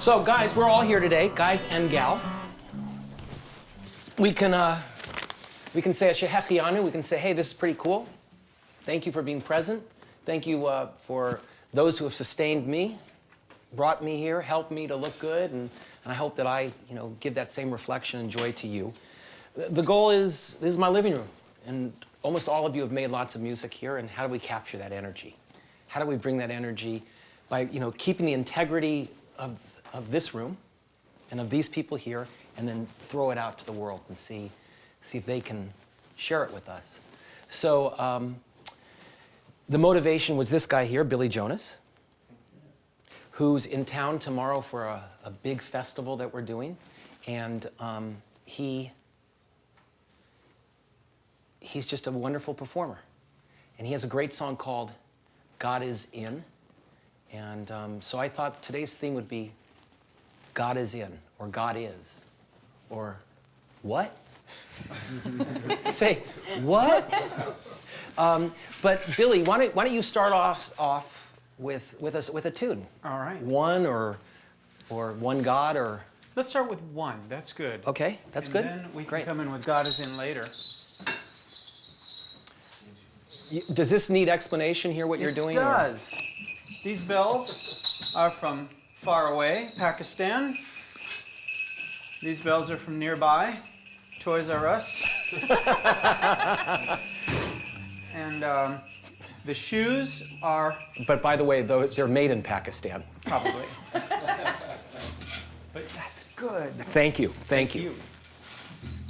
So, guys, we're all here today, guys and gal. We can say a shehechianu. We can say, hey, this is pretty cool. Thank you for being present. Thank you for those who have sustained me, brought me here, helped me to look good, and I hope that I, give that same reflection and joy to you. The goal is, this is my living room, and almost all of you have made lots of music here, and how do we capture that energy? How do we bring that energy by, keeping the integrity of this room and of these people here, and then throw it out to the world and see if they can share it with us. So the motivation was this guy here, Billy Jonas, who's in town tomorrow for a big festival that we're doing, and he's just a wonderful performer. And he has a great song called God Is In. And so I thought today's theme would be God is in, or God is, or what? Say, what? But Billy, why don't you start off with a tune? All right. One or one God or... Let's start with one. That's good. Okay, that's good. And then we Great. can come in with God is in later. Does this need explanation here, what you're doing? It does. These bells are from far away, Pakistan. These bells are from nearby, Toys R Us. And the shoes are... But by the way, they're made in Pakistan. Probably. But that's good. Thank you. Thank you.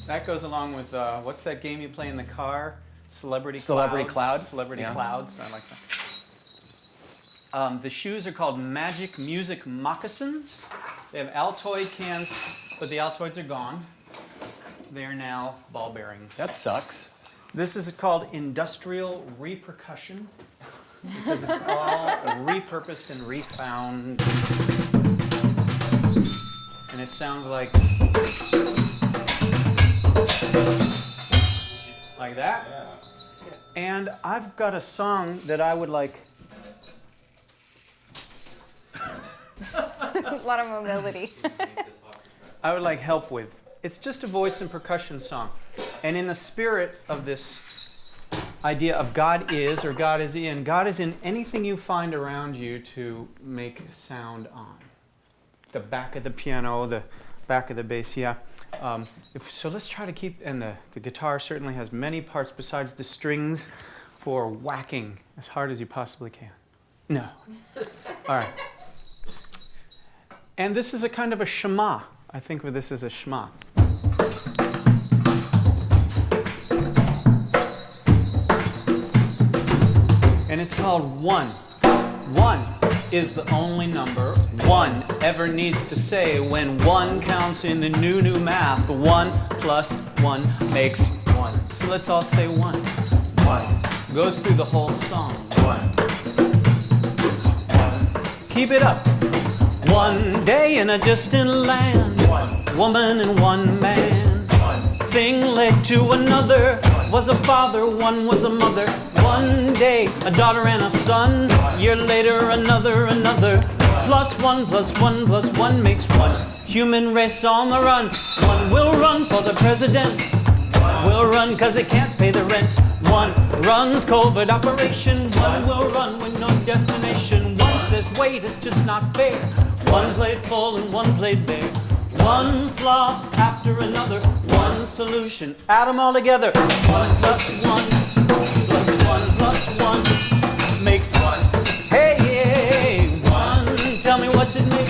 That goes along with, what's that game you play in the car? Celebrity Cloud? Celebrity Yeah. Clouds. I like that. The shoes are called Magic Music Moccasins. They have Altoid cans, but the Altoids are gone. They are now ball bearings. That sucks. This is called Industrial Repercussion because it's all repurposed and refound. And it sounds like that. Yeah. And I've got a song that I would like. A lot of mobility. I would like help with. It's just a voice and percussion song. And in the spirit of this idea of God is or God is in anything you find around you to make sound on. The back of the piano, the back of the bass, yeah. So let's try to keep, and the guitar certainly has many parts besides the strings for whacking as hard as you possibly can. No. All right. And this is a kind of a shema. I think of this as a shema. And it's called one. One is the only number one ever needs to say when one counts in the new math. 1 plus 1 makes 1. So let's all say one. One. Goes through the whole song. One. One. Keep it up. One day in a distant land, one woman and one man. One thing led to another. One was a father, one was a mother. One day a daughter and a son. Year later another. Plus 1 plus 1 plus 1 makes 1. Human race on the run. One will run for the president. One will run cause they can't pay the rent. One runs covert operation. One will run with no destination. One says wait, it's just not fair. One played full and one played bare. One flaw after another. One solution. Add them all together. 1 plus 1 plus 1 plus 1 makes 1. Hey, 1. Tell me what's it make?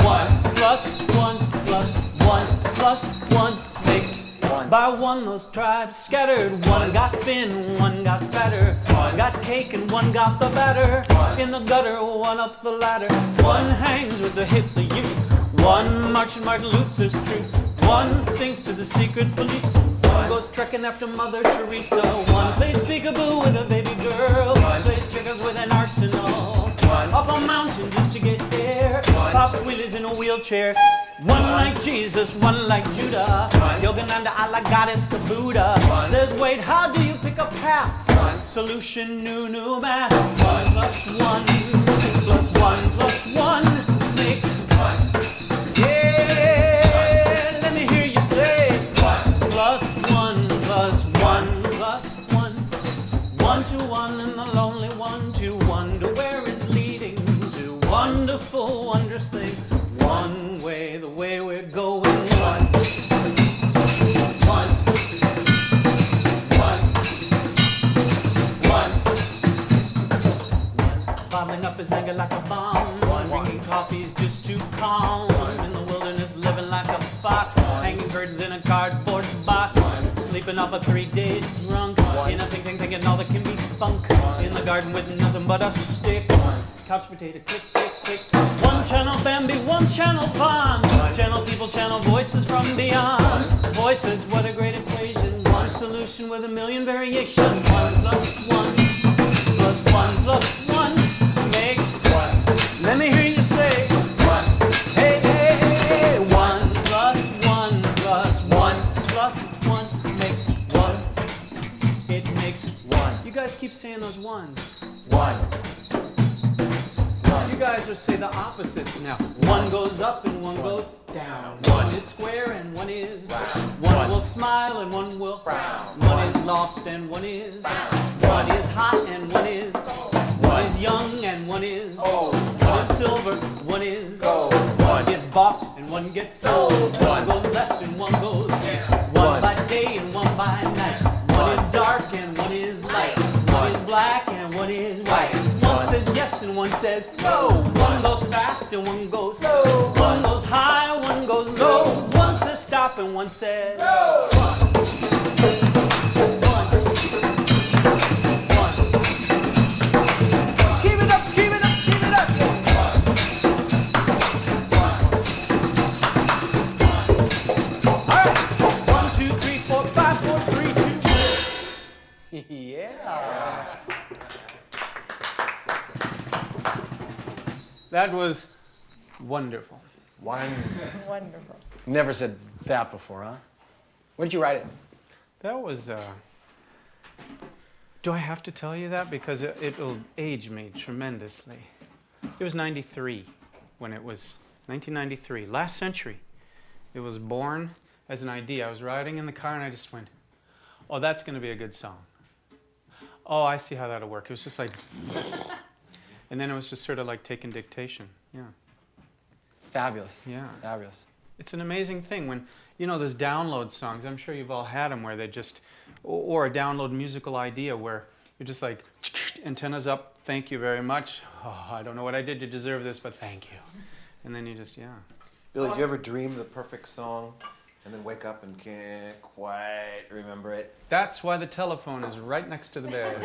1 plus 1 plus 1 plus 1 makes 1. By 1 those tribes scattered. 1 got thin, 1 got fatter. 1 got cake and 1 got the batter. In the gutter, 1 up the ladder. 1 hangs with the youth. 1 marches Martin Luther's truth. 1 sings to the secret police. 1 goes trekking after Mother Teresa. 1 plays peekaboo with a baby girl. 1 plays checkers with an arsenal. 1 up a mountain just to get there. 1 pops wheelies in a wheelchair. 1 like Jesus, 1 like Judah. 1 Yogananda, Allah, Goddess, the Buddha. 1 says, wait, how do you pick a path? 1 solution, new math. 1 plus 1 plus 1 plus 1 makes 1. wonderful, wondrous thing. One way, the way we're going. One. Bottling up his anger like a bomb. Drinking coffee's just too calm. In the wilderness, living like a fox. Hanging curtains in a cardboard box. Sleeping off a 3-day drunk. In a thinking all that can be funk. In the garden with nothing but a stick. Couch potato, click, click, click. One channel Bambi, one channel Pond. Channel people, channel voices from beyond. Voices, what a great equation. One solution with a million variations. 1 plus 1 plus 1 plus 1 makes 1. Let me hear you say 1. Hey, hey, hey. 1 plus 1 plus 1 plus 1 makes 1. It makes 1. You guys keep saying those ones. 1. You guys will say the opposites now. 1 goes up and 1 goes down. 1 is square and 1 is round. 1 will smile and 1 will frown. 1 is lost and 1 is found. 1 is hot and 1 is cold. 1 is young and 1 is old. 1 is silver, 1 is gold. 1 gets bought and 1 gets sold. 1 goes left and 1 goes right. 1 by day and 1 by night. 1 is dark and 1 is light. 1 is black and 1 is white. 1 says yes and 1 says no. 1 goes fast and 1 goes slow. 1 goes high, 1 goes low. 1 says stop and 1 says no. 1. Keep it up, keep it up, keep it up. 1. All right. 1, 2, 3, 4, 5, 4, 3, 2. Yeah. That was wonderful. Wonderful. Never said that before, huh? Where did you write it? That was, do I have to tell you that? Because it'll age me tremendously. It was 93 when it was, 1993, last century. It was born as an idea. I was riding in the car and I just went, oh, that's going to be a good song. Oh, I see how that'll work. It was just like, and then it was just sort of like taking dictation. Yeah. Fabulous. Yeah. Fabulous. It's an amazing thing when, you know, those download songs, I'm sure you've all had them where they just, or a download musical idea where you're just like, antennas up, thank you very much. Oh, I don't know what I did to deserve this, but thank you. And then you just, yeah. Billy, do you ever dream the perfect song and then wake up and can't quite remember it? That's why the telephone is right next to the bed.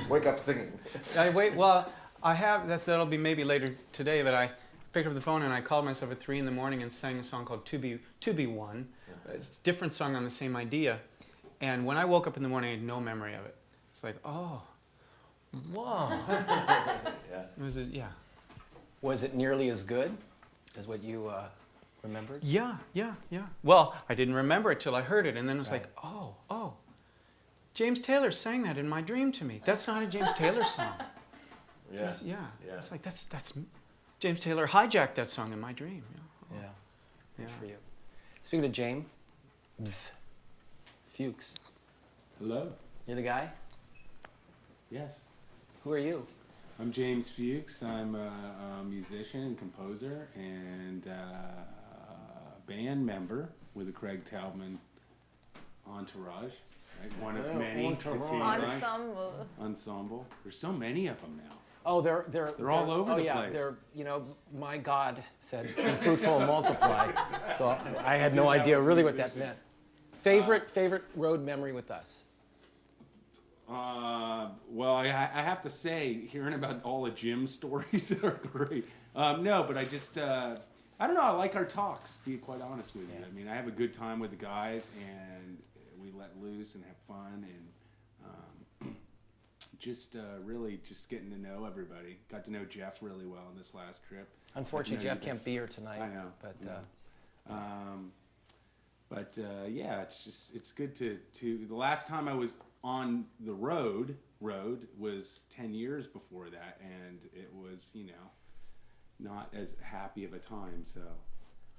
Wake up singing. Well, I have, that'll be maybe later today, but I picked up the phone and I called myself at 3 in the morning and sang a song called To Be One. It's a different song on the same idea. And when I woke up in the morning, I had no memory of it. It's like, oh, whoa. Yeah. It was, yeah. Was it nearly as good as what you remembered? Yeah. Well, I didn't remember it till I heard it, and then it was like, oh. James Taylor sang that in my dream to me. That's not a James Taylor song. Yeah. Yeah. It's like, that's James Taylor hijacked that song in my dream. Yeah. Good Yeah. for you. Speaking of James Fuchs, Hello. you're the guy? Yes. Who are you? I'm James Fuchs. I'm a musician and composer and band member with the Craig Taubman entourage. Right? One of many. It seems like. Ensemble. Ensemble. There's so many of them now. Oh, they're all over oh, the yeah, place. they're, you know, my God said, be fruitful and multiply. So I had no idea really what that meant. Favorite road memory with us? Well, I have to say, hearing about all the Jim stories are great. No, but I just, I don't know, I like our talks, to be quite honest with you. I mean, I have a good time with the guys, and we let loose and have fun, and just really just getting to know everybody. Got to know Jeff really well on this last trip. Unfortunately, Jeff can't be here tonight. I know. But Yeah, it's good to the last time I was on the road was 10 years before that, and it was, you know, not as happy of a time. So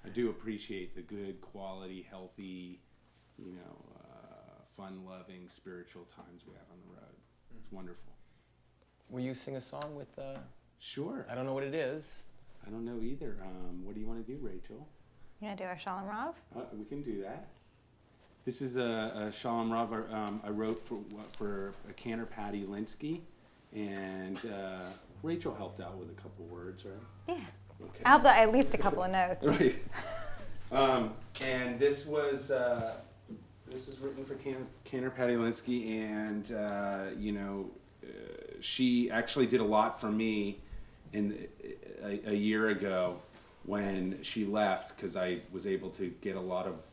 I do appreciate the good, quality, healthy, you know, fun-loving, spiritual times we have on the road. It's wonderful. will you sing a song with Sure. I don't know what it is. I don't know either. What do you want to do, Rachel? You want to do our Shalom Rav? We can do that. This is a Shalom Rav I wrote for a cantor, Patty Linsky, and Rachel helped out with a couple words, right? Yeah. Okay. I have at least a couple of notes. Right. And this was written for cantor Patty Linsky, and she actually did a lot for me a year ago when she left, because I was able to get a lot of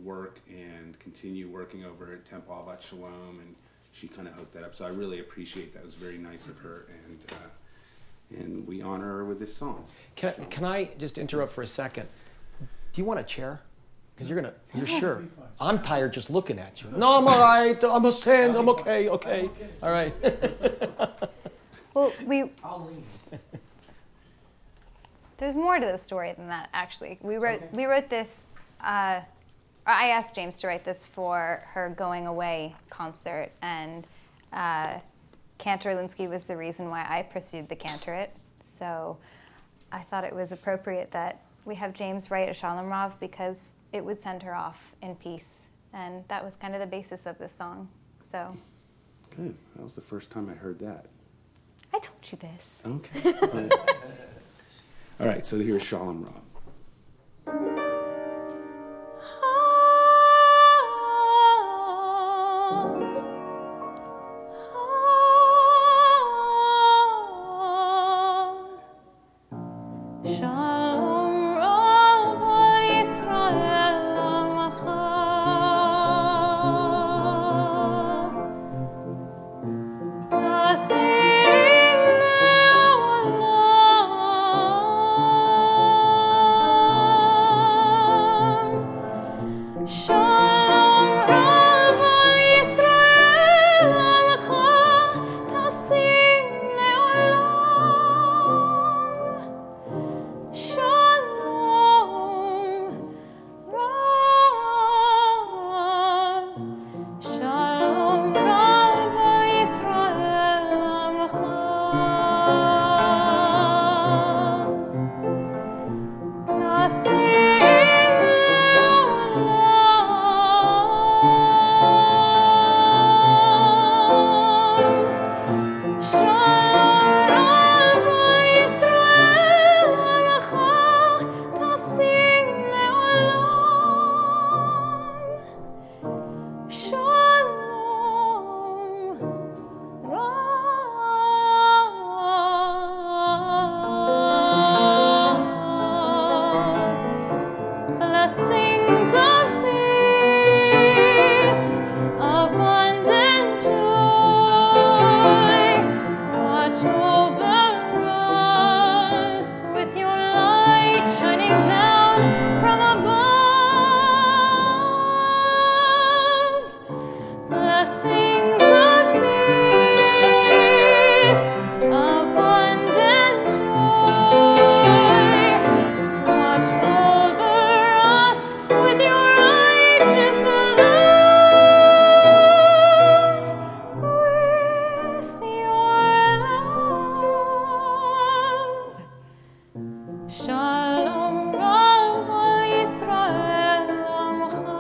work and continue working over at Temple Avat Shalom, and she kind of hooked that up. So I really appreciate that. It was very nice of her, and we honor her with this song. Can I just interrupt for a second? Do you want a chair? Because you're sure. I'm tired just looking at you. No, I'm all right. I'm a stand. I'm okay. Okay. All right. Well, I'll lean. there's more to the story than that, actually. We wrote this, I asked James to write this for her going away concert, and Cantor Linsky was the reason why I pursued the cantorate. So I thought it was appropriate that we have James write a Shalom Rav, because it would send her off in peace. And that was kind of the basis of this song. So Good. That was the first time I heard that. I told you this. Okay. All right, so here's Shalom Rav. Shalom Rav al Yisrael Amacha. Tasim le'olam. Shalom Rav al Yisrael Amacha. Tasim le'olam. Shalom Rav, Shalom Rav al Yisrael Amacha. Tasim le'olam. Shalom Rav al Yisrael Amacha. Tasim le'olam. Shalom Rav. Blessings of peace, abundant joy, watch over us with your light shining down from above. Blessings of peace, abundant joy, watch over us with your righteous love, with your love. Shalom Rav al Yisrael Amacha.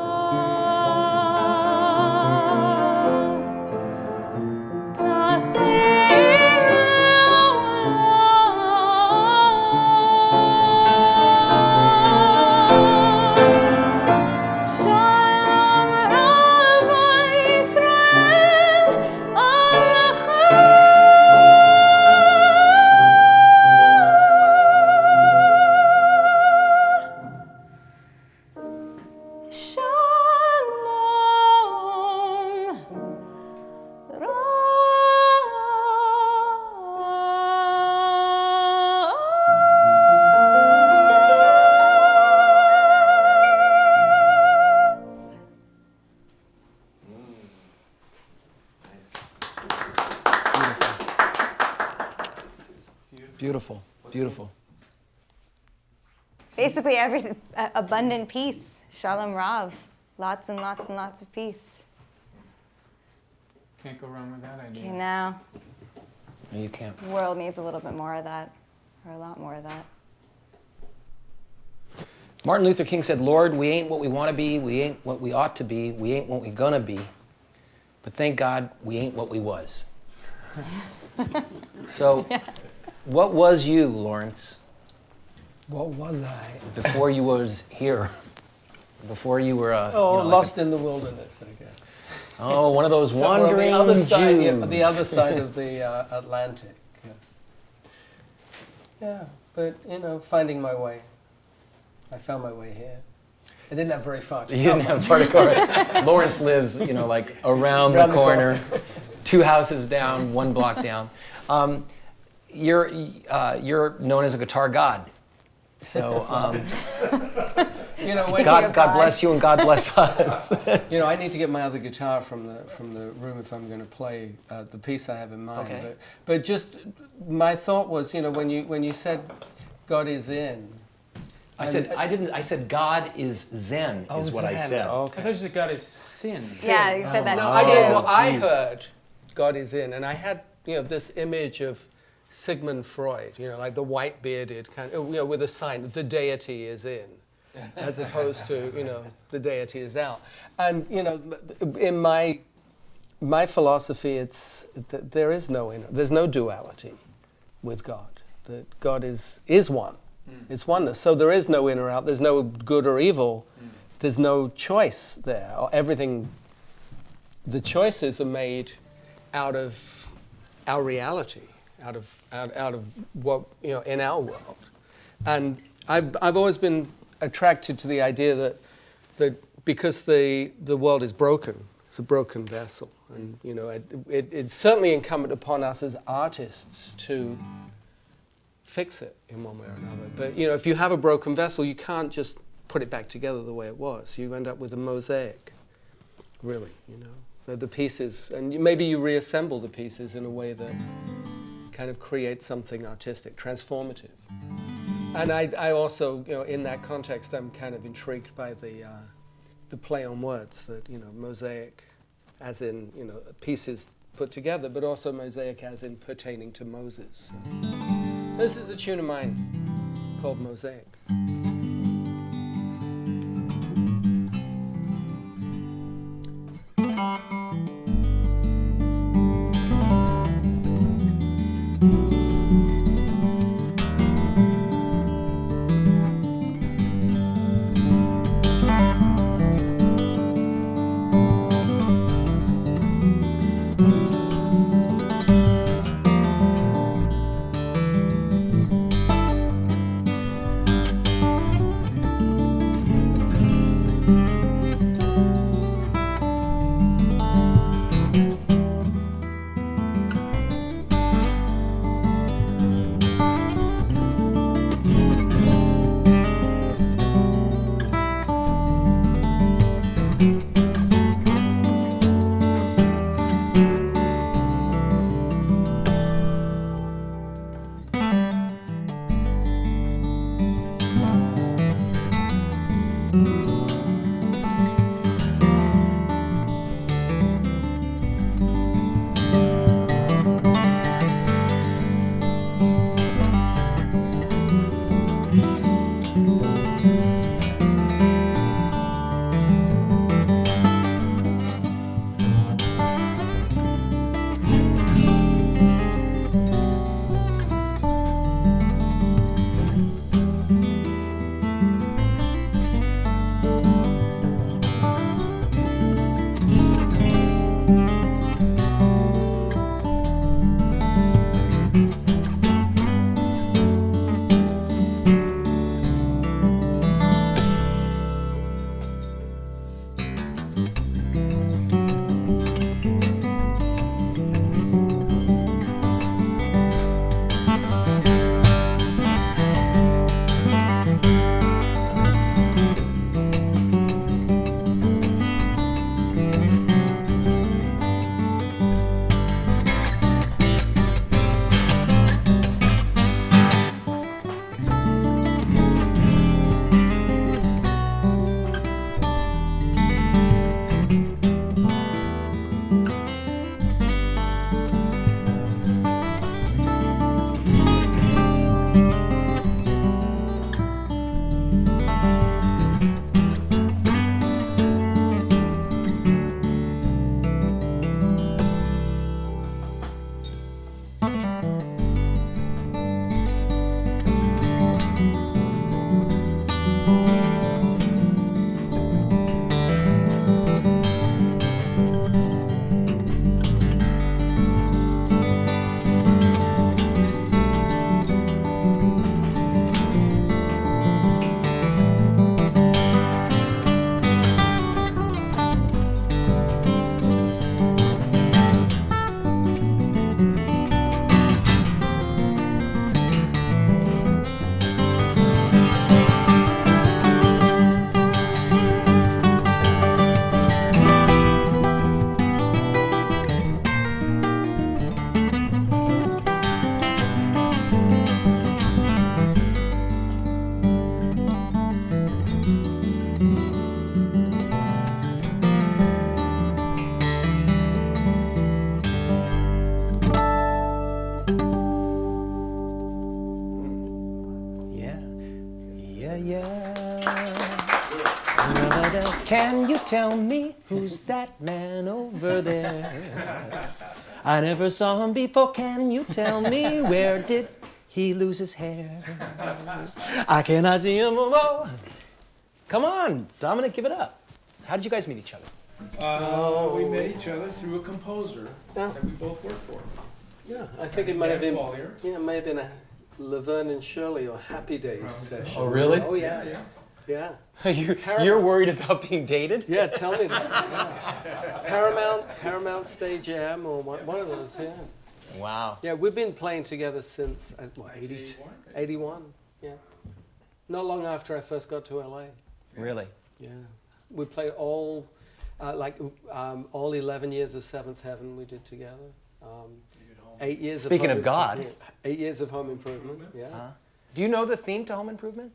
Tasim le'olam. Shalom Rav al Yisrael Amacha. Shalom Beautiful. Beautiful. Basically, everything, abundant peace. Shalom Rav. Lots and lots and lots of peace. Can't go wrong with that idea. You know. No, you can't. The world needs a little bit more of that, or a lot more of that. Martin Luther King said, Lord, we ain't what we want to be, we ain't what we ought to be, we ain't what we gonna be, but thank God we ain't what we was. So, what was you, Lawrence, What was I? before you was here? Before you were, Lost in the wilderness, I guess. oh, one of those Somewhere on wandering the other Jews. side, the other side of the Atlantic. Yeah, but finding my way. I found my way here. I didn't have very far to You didn't have far to go. Right? Lawrence lives, like around the corner, 2 houses down, 1 block down. You're known as a guitar god. So when God bless you and God bless us. I need to get my other guitar from the room if I'm going to play the piece I have in mind. Okay. But just my thought was, when you said God is in. I said God is Zen is what I Zen. said. Okay. I thought you said God is sin. Yeah, you said that No, too. I heard God is in, and I had this image of Sigmund Freud, like the white-bearded kind of, with a sign, the deity is in, as opposed to, the deity is out. And, in my philosophy, there's no duality with God. That God is one. It's oneness. So there is no in or out. There's no good or evil. There's no choice there. Everything, the choices are made out of our reality, out of what in our world. And I've always been attracted to the idea that because the world is broken, it's a broken vessel, and it's certainly incumbent upon us as artists to fix it in one way or another. But if you have a broken vessel, you can't just put it back together the way it was. You end up with a mosaic, really. The pieces, and maybe you reassemble the pieces in a way that kind of creates something artistic, transformative. And I also, in that context, I'm kind of intrigued by the play on words. That mosaic, as in pieces put together, but also mosaic as in pertaining to Moses. So. This is a tune of mine called Mosaic. yeah, yeah. Can you tell me who's that man over there? I never saw him before. Can you tell me where did he lose his hair? I cannot see him alone. Come on, Dominic, give it up. How did you guys meet each other? We met each other through a composer that we both worked for. Yeah, I think it might have been. Follier. Yeah, it may have been a Laverne and Shirley or Happy Days Probably so. session. Oh, really? Oh yeah, yeah. You're worried about being dated? Yeah, tell me that. Paramount Stage Am or one of those, yeah. Wow. Yeah, we've been playing together since, 82, 81? 81, yeah. Not long after I first got to LA. Really? Yeah. We played all 11 years of Seventh Heaven we did together. 8 years Speaking of of God. Improvement. 8 years of Home Improvement, yeah. Do you know the theme to Home Improvement?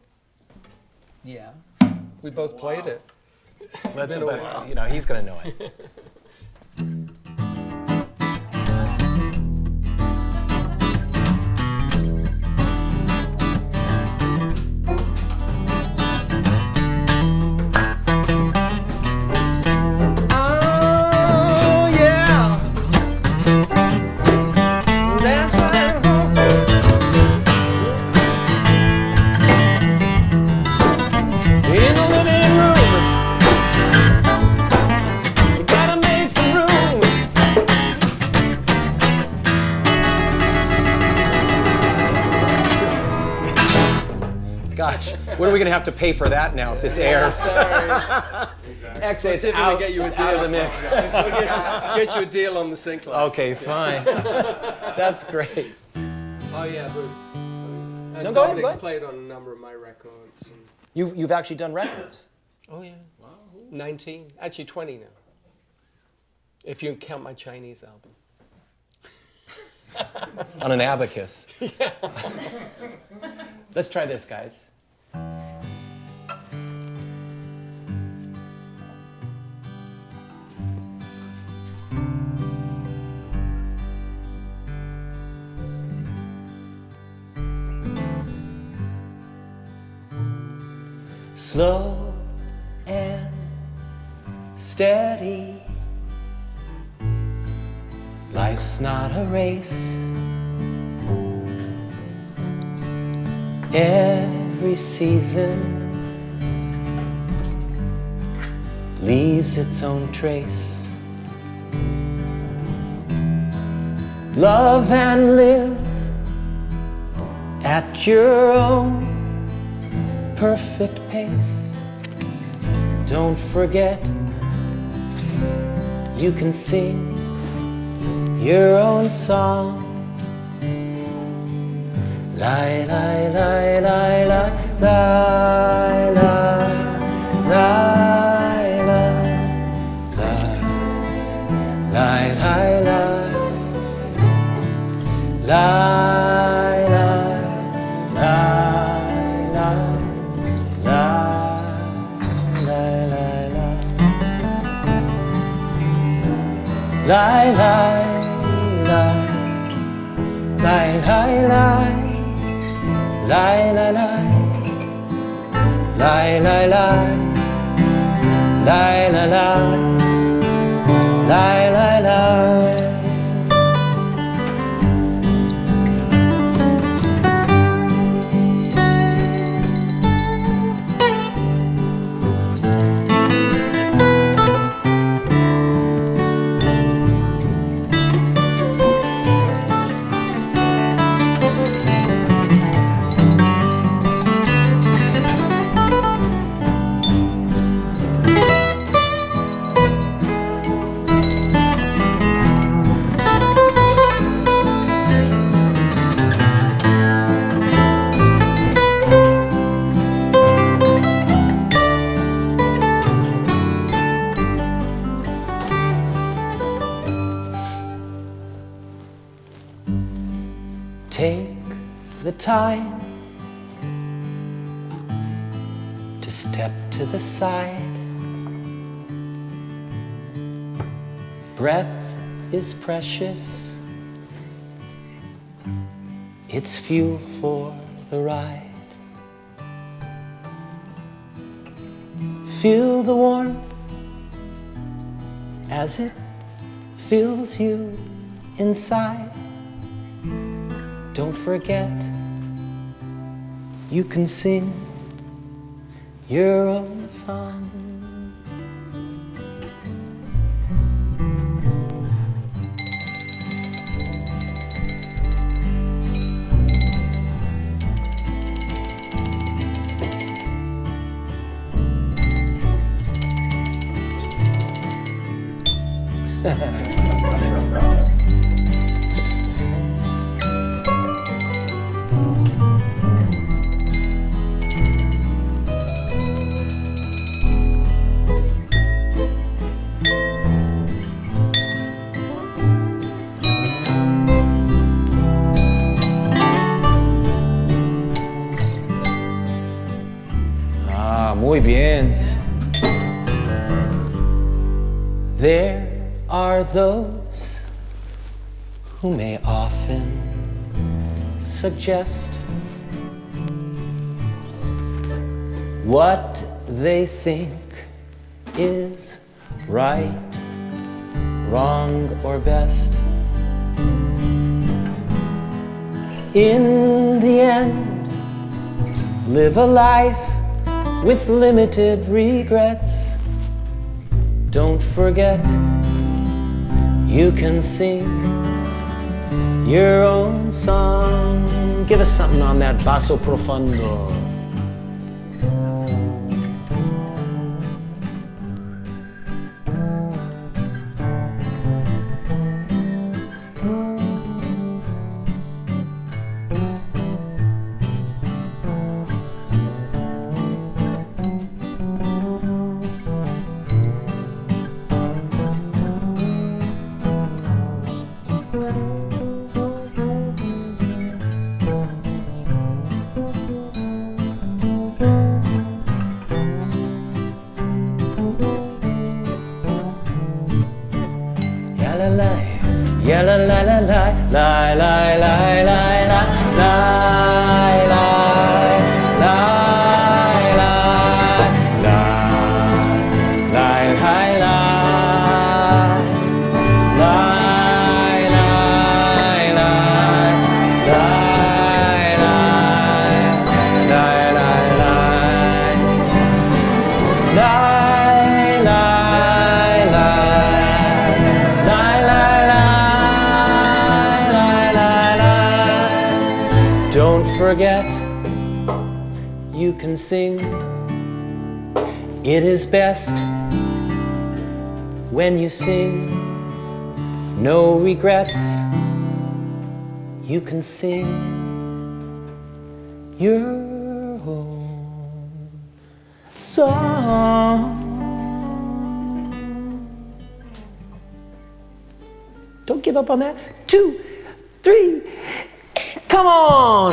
Yeah. We both played it. Let's been a bet, while. you know, he's going to know it. Oh, yeah. That's right. In the living room, you gotta make some room. Gosh, what are we gonna have to pay for that now if this airs? Sorry. X Let's see if we can get you a out of deal. the mix. We'll get you a deal on the sync class. Okay, fine. That's great. Oh yeah, but No, go ahead, Dominic's go ahead. played on a number of my records. And, You've actually done records. oh yeah, 19, actually 20 now. If you count my Chinese album. On an abacus. Let's try this, guys. Slow and steady. Life's not a race. Every season leaves its own trace. Love and live at your own perfect pace. Don't forget, you can sing your own song. Lie, lie, lie, lie, lie, lie, lie, lie, lie, lie, lie, lie, lie, lie, lie, lie, lie, lie, lie. Lie, lie, lie, lie, lie, lie, lie, lie, lie, lie, lie, lie. Take the time to step to the side. Breath is precious. It's fuel for the ride. Feel the warmth as it fills you inside. Don't forget, you can sing your own song. Muy bien. There are those who may often suggest what they think is right, wrong, or best. In the end, live a life with limited regrets. Don't forget, you can sing your own song. Give us something on that basso profundo. Ya la la la la la la la la la la Don't forget, you can sing. It is best when you sing. No regrets. You can sing your own song. Don't give up on that. 2, 3. Come on!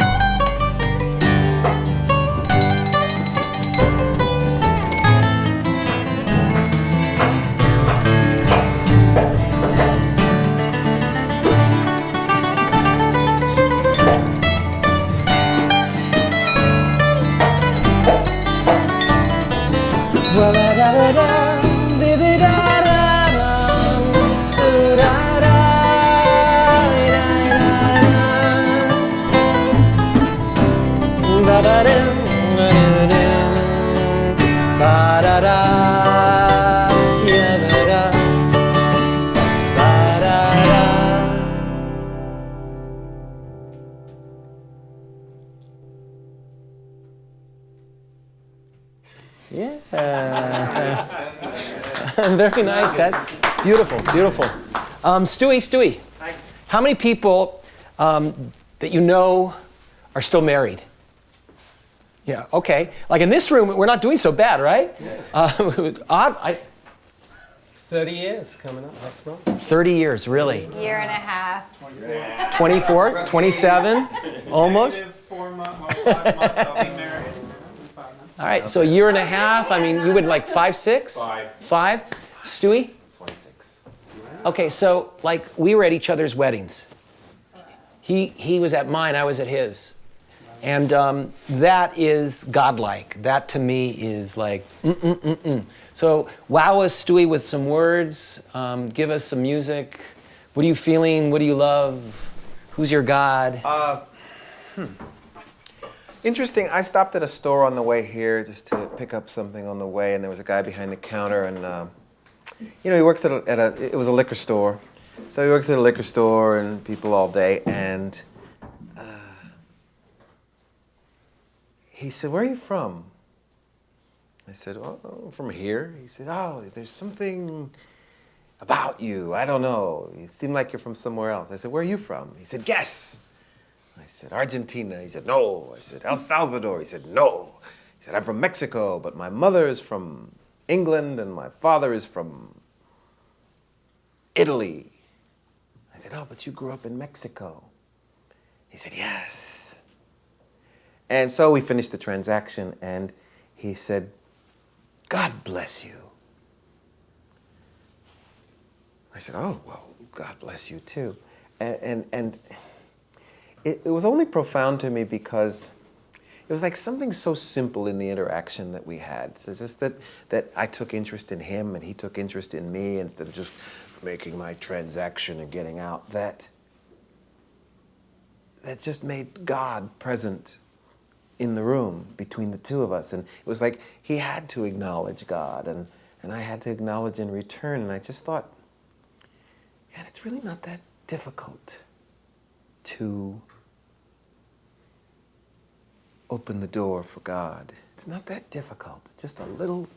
Yeah. Very nice, guys. Beautiful, beautiful. Stewie, how many people that you know are still married? Yeah, okay. Like in this room, we're not doing so bad, right? Odd. 30 years coming up next month. 30 years, really? Year and a half. 24, 27, almost? 4 months, 5 months, I'll be married. All right, so a year and a half. I mean, you would like 5, 6? 5. Stewie? 26. Okay, so like we were at each other's weddings. He was at mine, I was at his. And that is godlike. That to me is like, So wow us, Stewie, with some words. Give us some music. What are you feeling? What do you love? Who's your God? Interesting. I stopped at a store on the way here just to pick up something on the way, and there was a guy behind the counter, and he works at it was a liquor store. So he works at a liquor store and people all day, and he said, "Where are you from?" I said, "Oh, I'm from here." He said, "Oh, there's something about you. I don't know. You seem like you're from somewhere else." I said, "Where are you from?" He said, "Guess." I said, "Argentina." He said, "No." I said, "El Salvador." He said, "No." He said, "I'm from Mexico, but my mother is from England and my father is from Italy." I said, "Oh, but you grew up in Mexico." He said, "Yes." And so we finished the transaction, and he said, "God bless you." I said, "Oh, well, God bless you too." And it was only profound to me because it was like something so simple in the interaction that we had. So it's just that I took interest in him and he took interest in me instead of just making my transaction and getting out. That just made God present in the room between the two of us. And it was like he had to acknowledge God and I had to acknowledge in return. And I just thought, God, it's really not that difficult to open the door for God. It's not that difficult. It's just a little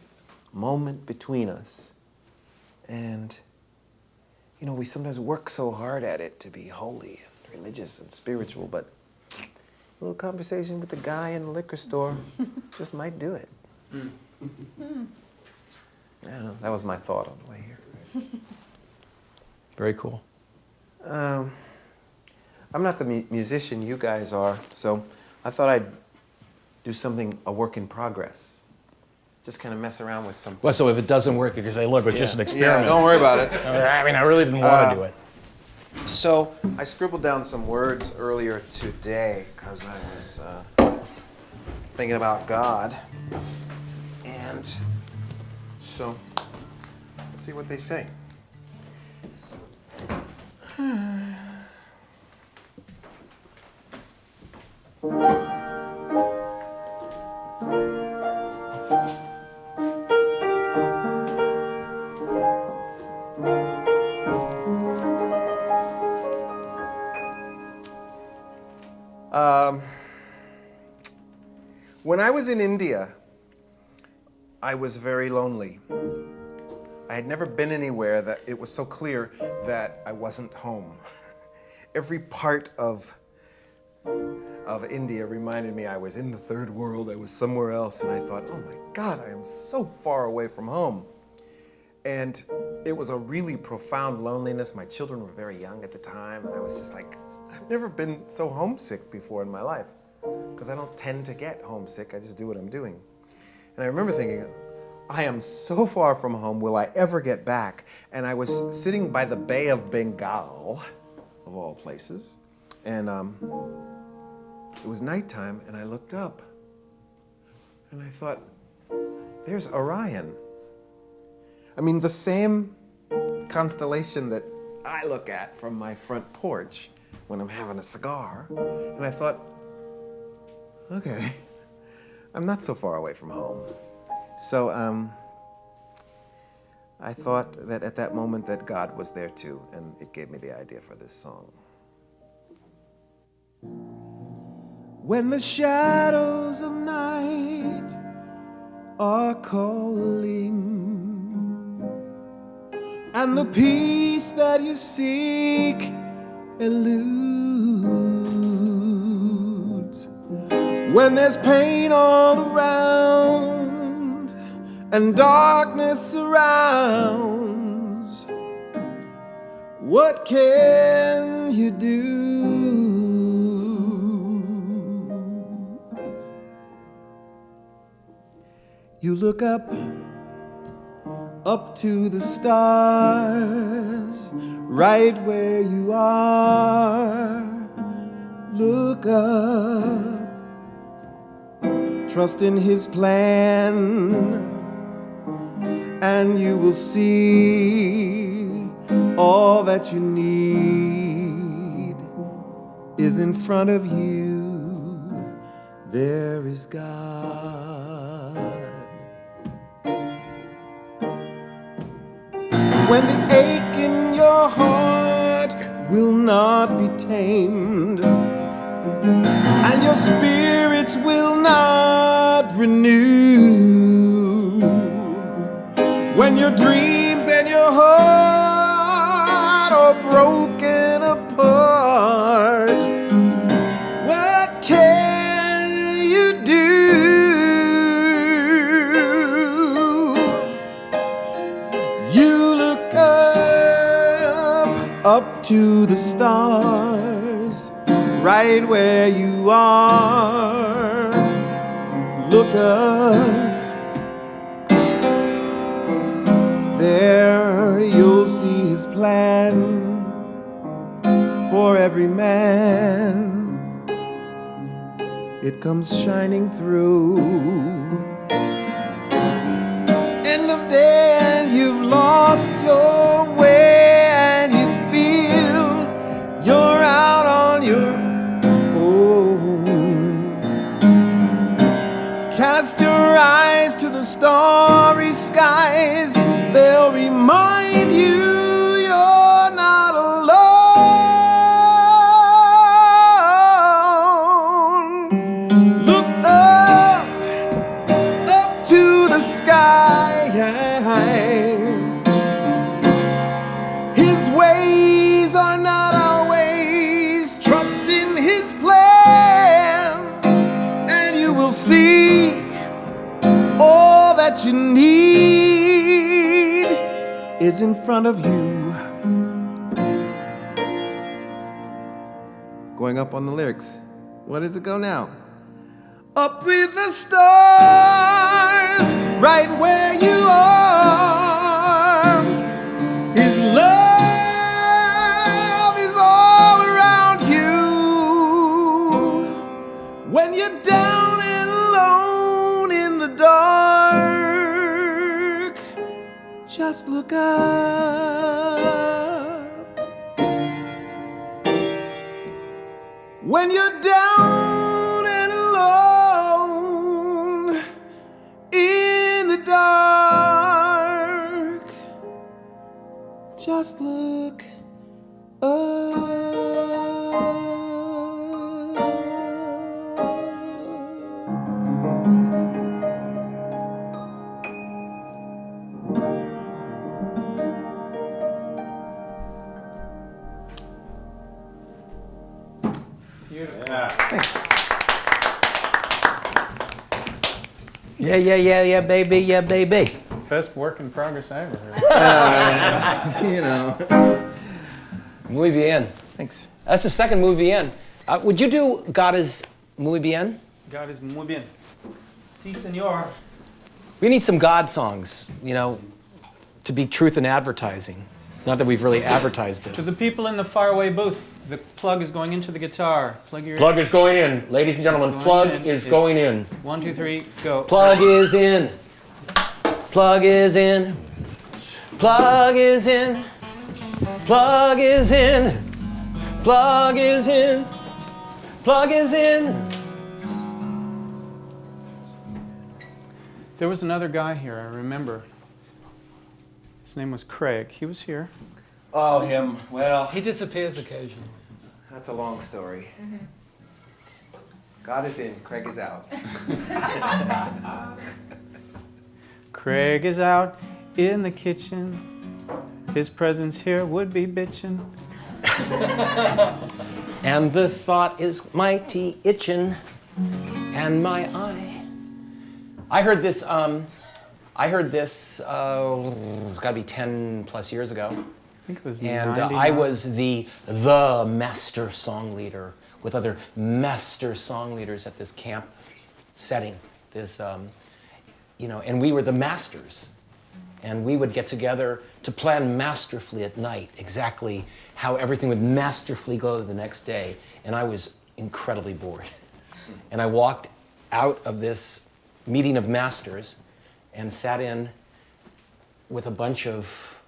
moment between us. And, we sometimes work so hard at it to be holy and religious and spiritual, but a little conversation with the guy in the liquor store just might do it. I don't know. That was my thought on the way here. Very cool. I'm not the musician you guys are, so I thought I'd do something, a work in progress. Just kind of mess around with something. Well, so if it doesn't work, you can say, look, it's just an experiment. Yeah, don't worry about it. I mean, I really didn't want to do it. So I scribbled down some words earlier today because I was thinking about God. And so let's see what they say. When I was in India, I was very lonely. I had never been anywhere that it was so clear that I wasn't home. Every part of India reminded me I was in the third world, I was somewhere else, and I thought, oh my God, I am so far away from home. And it was a really profound loneliness. My children were very young at the time, and I was just like, I've never been so homesick before in my life, because I don't tend to get homesick, I just do what I'm doing. And I remember thinking, I am so far from home, will I ever get back? And I was sitting by the Bay of Bengal, of all places, and it was nighttime, and I looked up, and I thought, there's Orion. I mean, the same constellation that I look at from my front porch when I'm having a cigar. And I thought, okay, I'm not so far away from home. So I thought that at that moment that God was there too, and it gave me the idea for this song. When the shadows of night are calling, and the peace that you seek eludes, when there's pain all around and darkness surrounds, what can you do? You look up to the stars, right where you are. Look up Trust in his plan, and you will see all that you need is in front of you. There is God. When the ache in your heart will not be tamed, and your spirits will not renew, when your dreams and your heart are broken apart, what can you do? You look up to the stars, right where you are. Look up. There you'll see his plan for every man. It comes shining through. End of day and you've lost your way, and you feel you're out on your own. Cast your eyes to the starry skies. They'll remind you you're not alone. Look up to the sky. His ways are not our ways. Trust in his plan, and you will see all that you need is in front of you. Going up on the lyrics. What does it go now? Up with the stars, right where you are. His love is all around you. When you're down and alone in the dark, just look up. When you're down and alone in the dark, just look up. Yeah, baby, yeah, baby. Best work in progress I ever heard. You know. Muy bien. Thanks. That's the second muy bien. Would you do God is muy bien? God is muy bien. Sí, señor. We need some God songs, you know, to be truth in advertising. Not that we've really advertised this. To the people in the faraway booth, the plug is going into the guitar. Plug your Plug is going in. Ladies and gentlemen, It's plug going in. is It's- going in. 1, 2, 3, go. Plug is in. Plug is in. Plug is in. Plug is in. Plug is in. Plug is in. There was another guy here, I remember. His name was Craig. He was here. Oh, him. Well, He disappears occasionally. that's a long story. God is in, Craig is out. Craig is out in the kitchen. His presence here would be bitchin'. And the thought is mighty itchin', and my eye. I heard this. It's got to be 10 plus years ago, I think it was and 99. I was the master song leader with other master song leaders at this camp setting. This, and we were the masters, and we would get together to plan masterfully at night exactly how everything would masterfully go the next day. And I was incredibly bored, and I walked out of this meeting of masters and sat in with a bunch of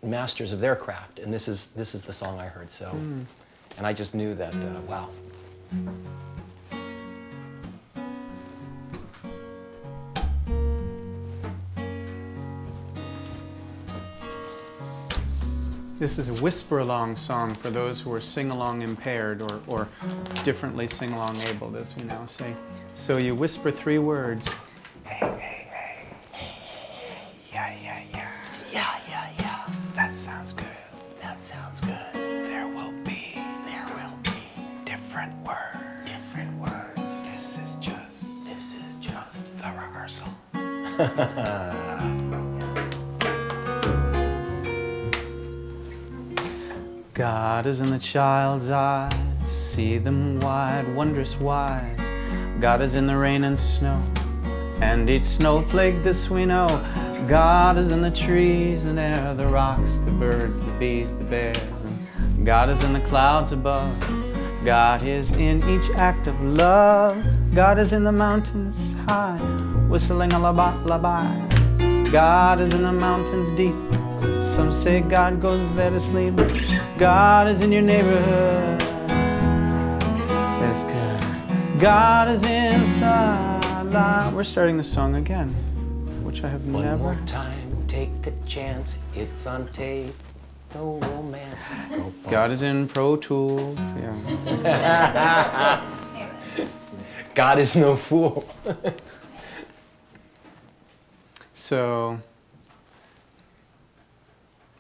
masters of their craft, and this is the song I heard. So, and I just knew that wow. This is a whisper-along song for those who are sing-along impaired or differently sing-along able, as we now say. So you whisper 3 words. Hey, hey, hey. Hey, hey, hey. Yeah, yeah, yeah. Yeah, yeah, yeah. That sounds good. That sounds good. There will be different words. Different words. This is just the rehearsal. God is in the child's eyes, see them wide, wondrous wise. God is in the rain and snow, and each snowflake this we know. God is in the trees and air, the rocks, the birds, the bees, the bears. And God is in the clouds above. God is in each act of love. God is in the mountains high, whistling a lullaby. God is in the mountains deep. Some say God goes there to sleep. God is in your neighborhood. That's good. God is inside. We're starting the song again, which I have One never. more time, take a chance. It's on tape. No romance. Go God is in Pro Tools. Yeah. God is no fool. So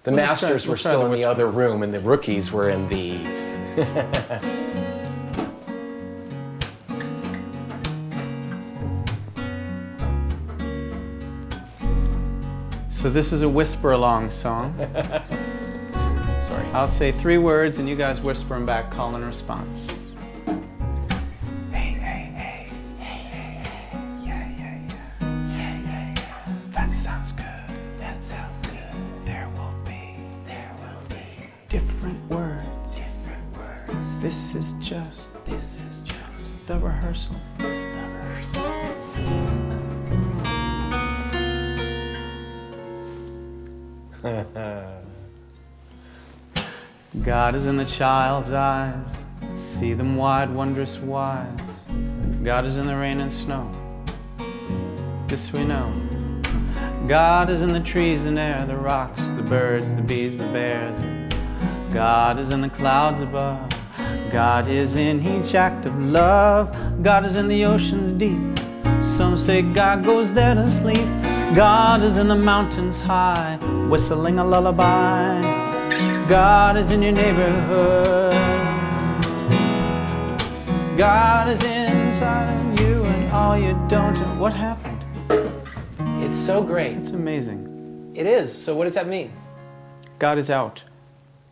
The We'll masters try- were we'll try still the in the whisper. other room, and the rookies were in the. So this is a whisper-along song. Sorry. I'll say 3 words, and you guys whisper them back, call and response. Hey, hey, hey. Hey, hey, hey. Yeah, yeah, yeah. Yeah, yeah, yeah. That sounds good. That sounds good. There will be different words. Different words. This is just This is just the rehearsal. the rehearsal. God is in the child's eyes, see them wide, wondrous wise. God is in the rain and snow, this we know. God is in the trees and air, the rocks, the birds, the bees, the bears. God is in the clouds above. God is in each act of love. God is in the oceans deep. Some say God goes there to sleep. God is in the mountains high, whistling a lullaby. God is in your neighborhood. God is inside you, and all you don't know. What happened? It's so great. It's amazing. It is. So what does that mean? God is out.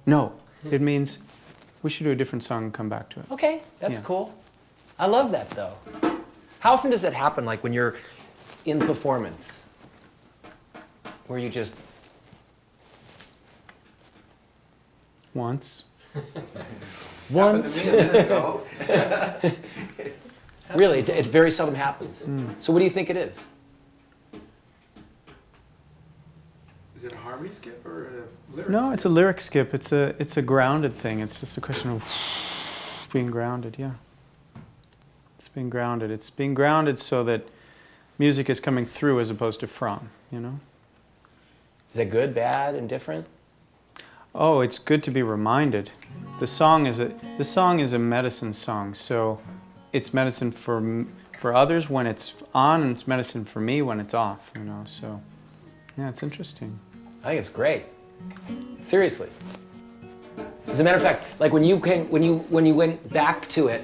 No, it means we should do a different song and come back to it. Okay, that's Yeah. cool. I love that though. How often does it happen, like when you're in performance, where you just Once. once? Really, it very seldom happens. So what do you think it is? Is it a harmony skip or a lyric No, skip? it's a lyric skip. It's a grounded thing. It's just a question of being grounded, yeah. It's being grounded. It's being grounded so that music is coming through as opposed to from, you know? Is that good, bad, indifferent? Oh, it's good to be reminded. The song is a medicine song, so it's medicine for others when it's on, and it's medicine for me when it's off, you know. So, yeah, it's interesting. I think it's great. Seriously. As a matter of fact, like when you went back to it,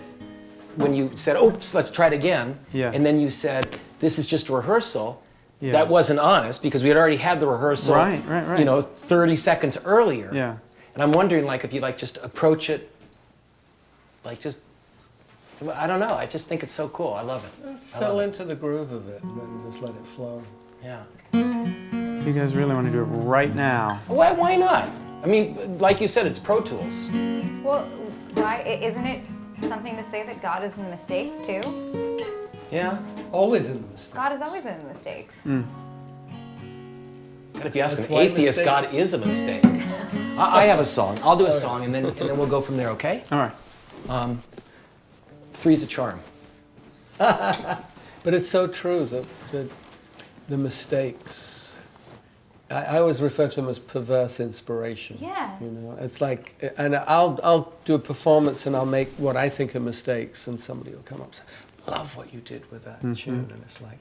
when you said, "Oops, let's try it again," Yeah. and then you said, "This is just a rehearsal." Yeah. That wasn't honest because we had already had the rehearsal, Right. you know, 30 seconds earlier. Yeah. And I'm wondering, like, if you like just approach it, like just, I don't know. I just think it's so cool. I love it. Settle into the groove of it and then just let it flow. Yeah. You guys really want to do it right now? Why not? I mean, like you said, it's Pro Tools. Well, why isn't it Something to say that God is in the mistakes too. Yeah. Always in the mistake. God is always in the mistakes. And if you ask That's an why atheist, mistakes- God is a mistake. I have a song. I'll do a song, and then we'll go from there. Okay? All right. Three's a charm. But it's so true that the mistakes. I always refer to them as perverse inspiration. Yeah. You know, it's like, and I'll do a performance and I'll make what I think are mistakes, and somebody will come up and say, "Love what you did with that tune," and it's like,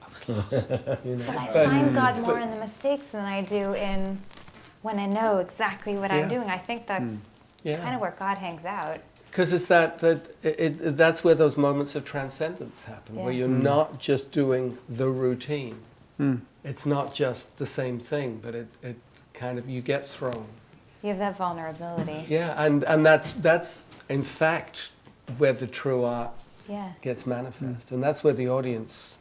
I was lost. You know. But I find God more in the mistakes than I do in when I know exactly what I'm doing. I think that's Yeah. kind of where God hangs out. Because it's that's where those moments of transcendence happen, where Yeah. you're not just doing the routine. It's not just the same thing, but it kind of, you get thrown. You have that vulnerability. Yeah, and that's in fact where the true art Yeah. gets manifest, and that's where the audience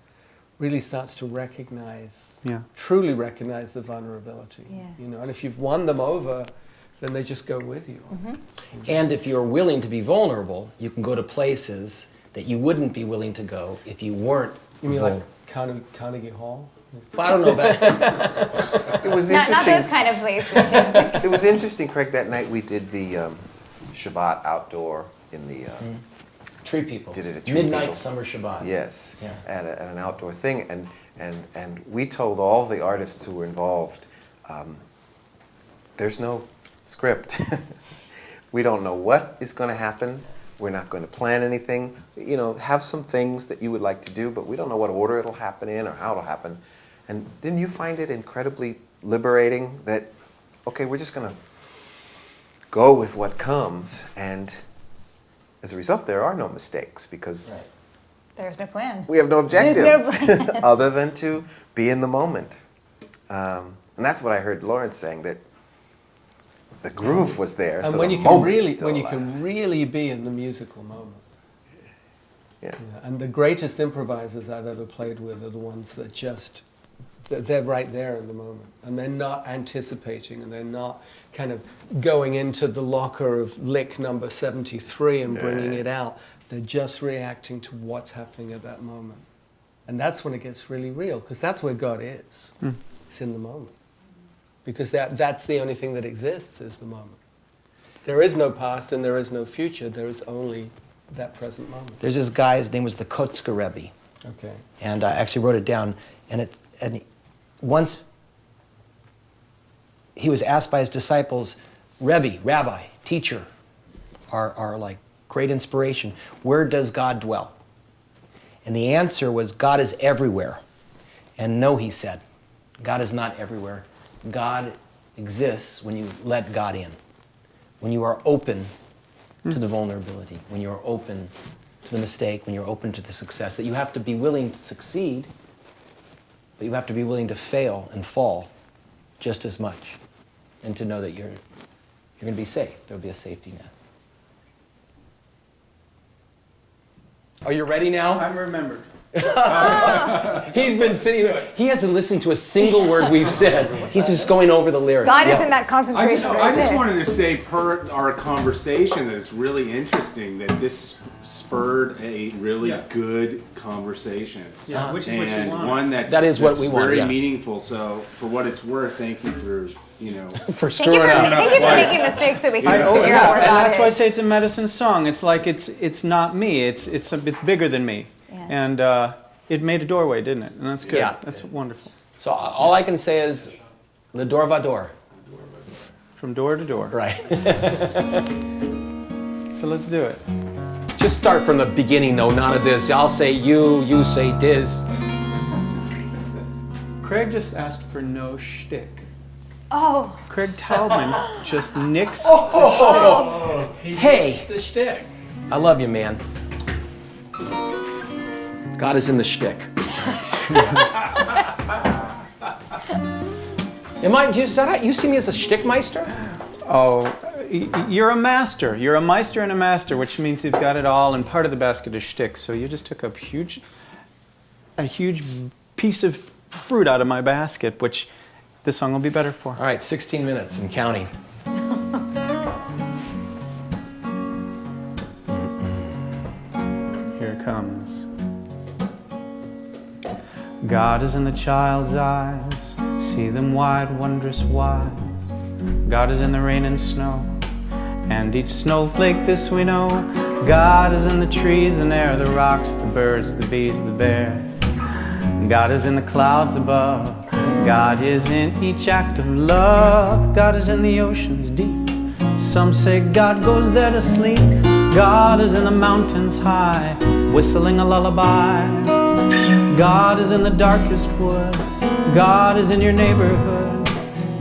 really starts to recognize, Yeah. truly recognize the vulnerability. Yeah. You know, and if you've won them over, then they just go with you. And if you're willing to be vulnerable, you can go to places that you wouldn't be willing to go if you weren't. You mean like Carnegie Hall? Well, I don't know about. It was Not interesting. those kind of places. It was interesting, Craig. That night we did the Shabbat outdoor in the Tree people. Did it at Tree Midnight People. Summer Shabbat. yes Yeah. at an outdoor thing, and we told all the artists who were involved, there's no script. We don't know what is going to happen. We're not going to plan anything. You know, have some things that you would like to do, but we don't know what order it'll happen in or how it'll happen. And didn't you find it incredibly liberating that, okay, we're just going to go with what comes, and as a result, there are no mistakes because Right. There's no plan. we have no objective There's no plan. other than to be in the moment. And that's what I heard Lawrence saying, that the groove was there, And so when the you can moment is really, still when you alive. can really be in the musical moment. Yeah. Yeah, and the greatest improvisers I've ever played with are the ones that just, they're right there in the moment. And they're not anticipating, and they're not kind of going into the locker of lick number 73 and bringing it out. They're just reacting to what's happening at that moment. And that's when it gets really real, because that's where God is. It's in the moment. Because that's the only thing that exists, is the moment. There is no past and there is no future. There is only that present moment. There's this guy. His name was the Kotzker Rebbe, Okay. and I actually wrote it down. Once he was asked by his disciples, Rebbe, Rabbi, teacher, are like great inspiration. Where does God dwell? And the answer was, God is everywhere. And no, he said, God is not everywhere. God exists when you let God in, when you are open to the vulnerability, when you are open to the mistake, when you're open to the success, that you have to be willing to succeed, but you have to be willing to fail and fall just as much, and to know that you're going to be safe. There'll be a safety net. Are you ready now? I'm remembered. He's been sitting there. He hasn't listened to a single word we've said. He's just going over the lyrics. God Yeah. is in that concentration I right just there. wanted to say, per our conversation, that it's really interesting that this spurred a really good conversation. Yeah, which is what you And want. one that's, That is what that's we want, very yeah. meaningful. So, for what it's worth, thank you for, For Thank you screwing up. thank you for Twice. making mistakes so we can I- figure out where and God that's is. why I say it's a medicine song. It's like it's not me. It's bigger than me. Yeah. And it made a doorway, didn't it? And that's good. Yeah. That's wonderful. So all I can say is, le door va door. From door to door. Right. So let's do it. Just start from the beginning, though. None of this. I'll say you say diz. Craig just asked for no shtick. Oh, Craig Taubman just nicks. Hey, The shtick. I love you, man. God is in the shtick. You see me as a shtickmeister? Oh, you're a master. You're a meister and a master, which means you've got it all, and part of the basket is shtick. So you just took a huge piece of fruit out of my basket, which this song will be better for. All right, 16 minutes and counting. God is in the child's eyes, see them wide, wondrous wise. God is in the rain and snow, and each snowflake this we know. God is in the trees and air, the rocks, the birds, the bees, the bears. God is in the clouds above, God is in each act of love. God is in the oceans deep, some say God goes there to sleep. God is in the mountains high, whistling a lullaby. God is in the darkest wood, God is in your neighborhood.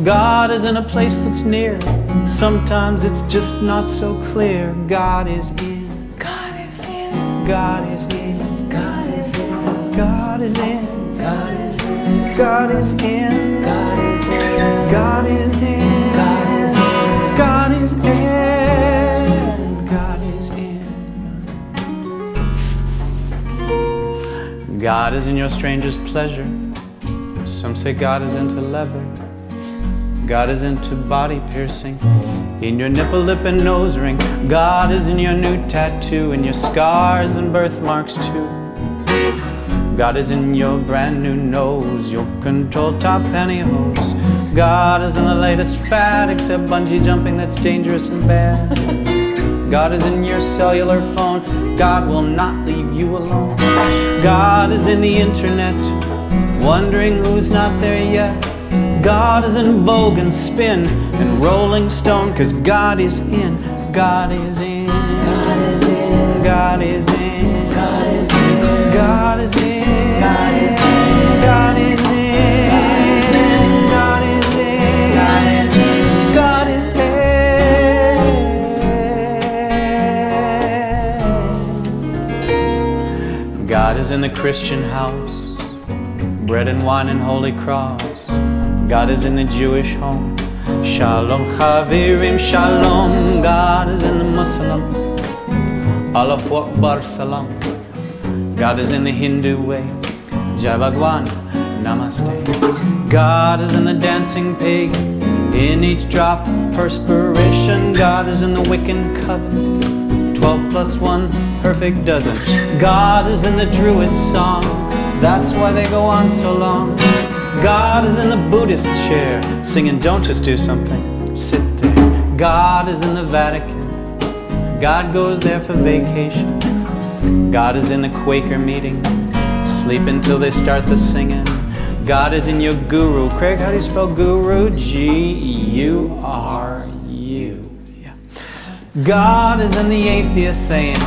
God is in a place that's near, sometimes it's just not so clear. God is in, God is in, God is in, God is in, God is in, God is in, God is in, God is in, God is in, God is in, God is in, God is in. God is in your strangest pleasure. Some say God is into leather. God is into body piercing, in your nipple, lip, and nose ring. God is in your new tattoo, and your scars and birthmarks too. God is in your brand new nose, your control top pantyhose. God is in the latest fad, except bungee jumping that's dangerous and bad. God is in your cellular phone, God will not leave you alone. God is in the internet, wondering who's not there yet. God is in Vogue and Spin and Rolling Stone, 'cause God is in, God is in, God is in, God is in, God is in, God is in, God is in, God is in, God is in, God is in, God is in. God is in the Christian house, bread and wine and holy cross. God is in the Jewish home, Shalom Chavirim Shalom. God is in the Muslim, Allahu Akbar Salam. God is in the Hindu way, Jai Bhagwan Namaste. God is in the dancing pig, in each drop of perspiration. God is in the Wiccan coven, 12 plus 1, perfect dozen. God is in the Druid song, that's why they go on so long. God is in the Buddhist chair, singing don't just do something, sit there. God is in the Vatican, God goes there for vacation. God is in the Quaker meeting, sleep until they start the singing. God is in your guru. Craig, how do you spell guru? G-U-R-U. Yeah. God is in the atheist saying,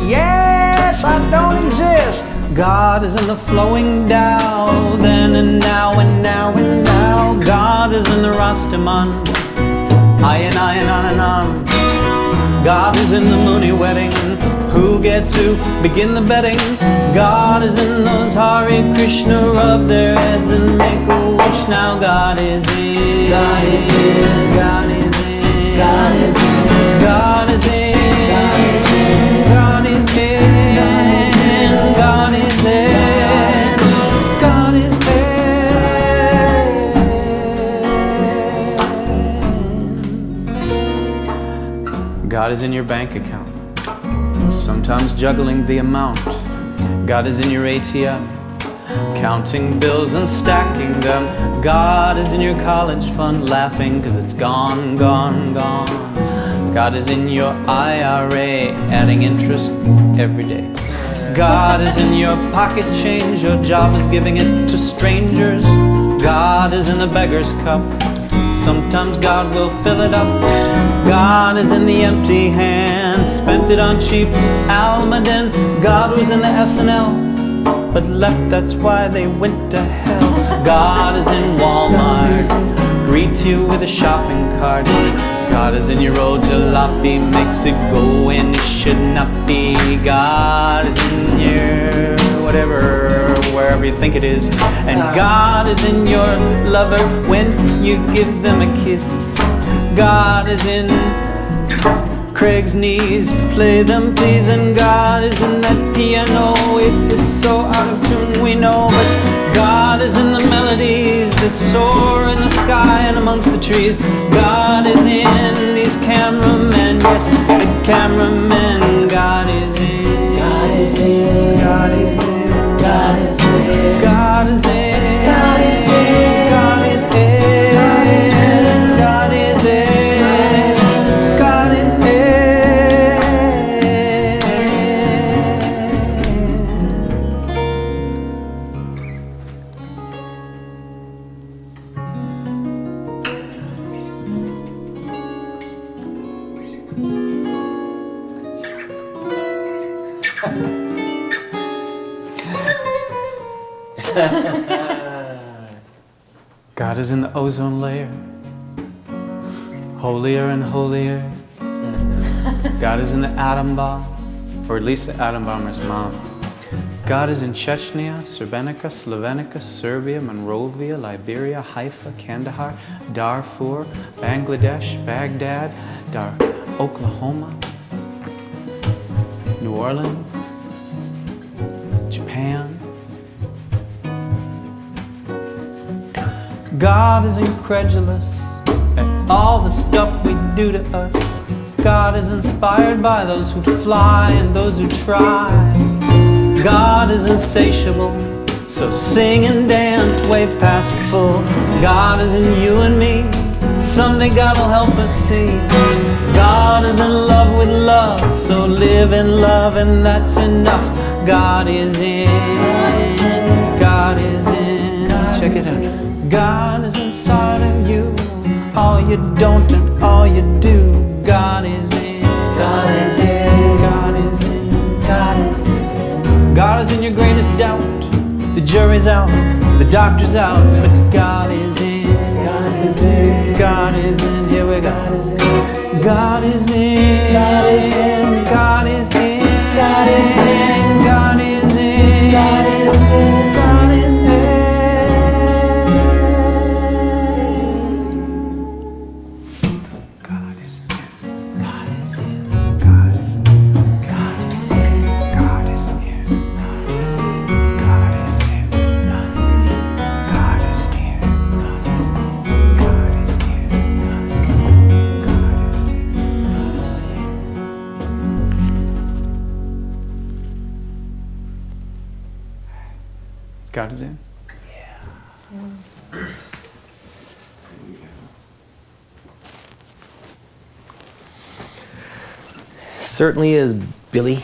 yes, I don't exist. God is in the flowing Tao, then and now and now and now. God is in the Rastaman, ayan, ayan, ayan, ayan. God is in the Mooney wedding, who gets who, begin the betting. God is in those Hare Krishna, rub their heads and make a wish. Now God is in, God is in, God is in, God is in, God is in, God is in, God is in, God is in, God is in, God is in. God is in your bank account, sometimes juggling the amount. God is in your ATM, counting bills and stacking them. God is in your college fund, laughing 'cause it's gone, gone, gone. God is in your IRA, adding interest every day. God is in your pocket change, your job is giving it to strangers. God is in the beggar's cup, sometimes God will fill it up. God is in the empty hand, spent it on cheap Almaden. God was in the SNLs, but left, that's why they went to hell. God is in Walmart, greets you with a shopping cart. God is in your old jalopy, makes it go when it should not be. God is in your whatever, wherever you think it is. And God is in your lover when you give them a kiss. God is in Craig's knees, play them please. And God is in that piano, it is so out of tune we know. But God is in the melodies that soar in the sky and amongst the trees. God is in these cameramen, yes, the cameramen. God is in, God is in, God is in, God is in, God is in. God is in. God is in. God is in. God is in. God is in the ozone layer, holier and holier. God is in the atom bomb, or at least the atom bomber's mom. God is in Chechnya, Srebrenica, Slovenica, Serbia, Monrovia, Liberia, Haifa, Kandahar, Darfur, Bangladesh, Baghdad, Oklahoma, New Orleans, Japan. God is incredulous at all the stuff we do to us. God is inspired by those who fly and those who try. God is insatiable, so sing and dance way past full. God is in you and me, someday God will help us see. God is in love with love, so live in love and that's enough. God is in, God is in, check it out. God is inside of you, all you don't and all you do. God is in, God is in, God is in, God is in. God is in your greatest doubt. The jury's out, the doctor's out, but God is in, God is in, God is in. Here we go. God is in, God is in, God is in, God is in, God is in, God is in, God is in, God is in. God is in. Certainly is, Billy.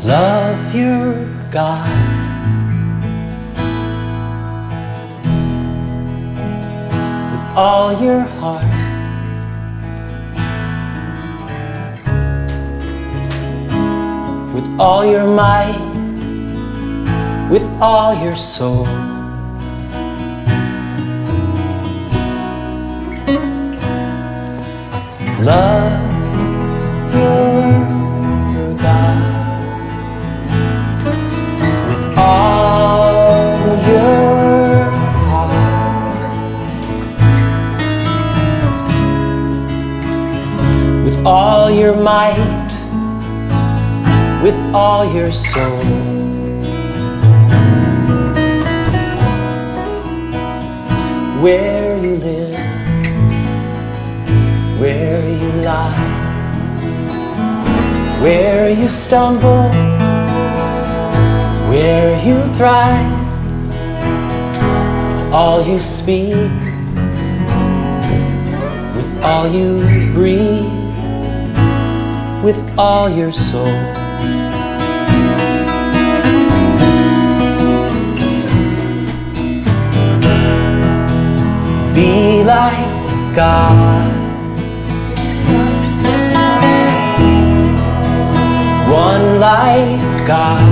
Love your God with all your heart, with all your might, with all your soul. Love your God with all your heart, with all your might, with all your soul. Where you live, where you lie, where you stumble, where you thrive, with all you speak, with all you breathe, with all your soul. Be like God, one like God,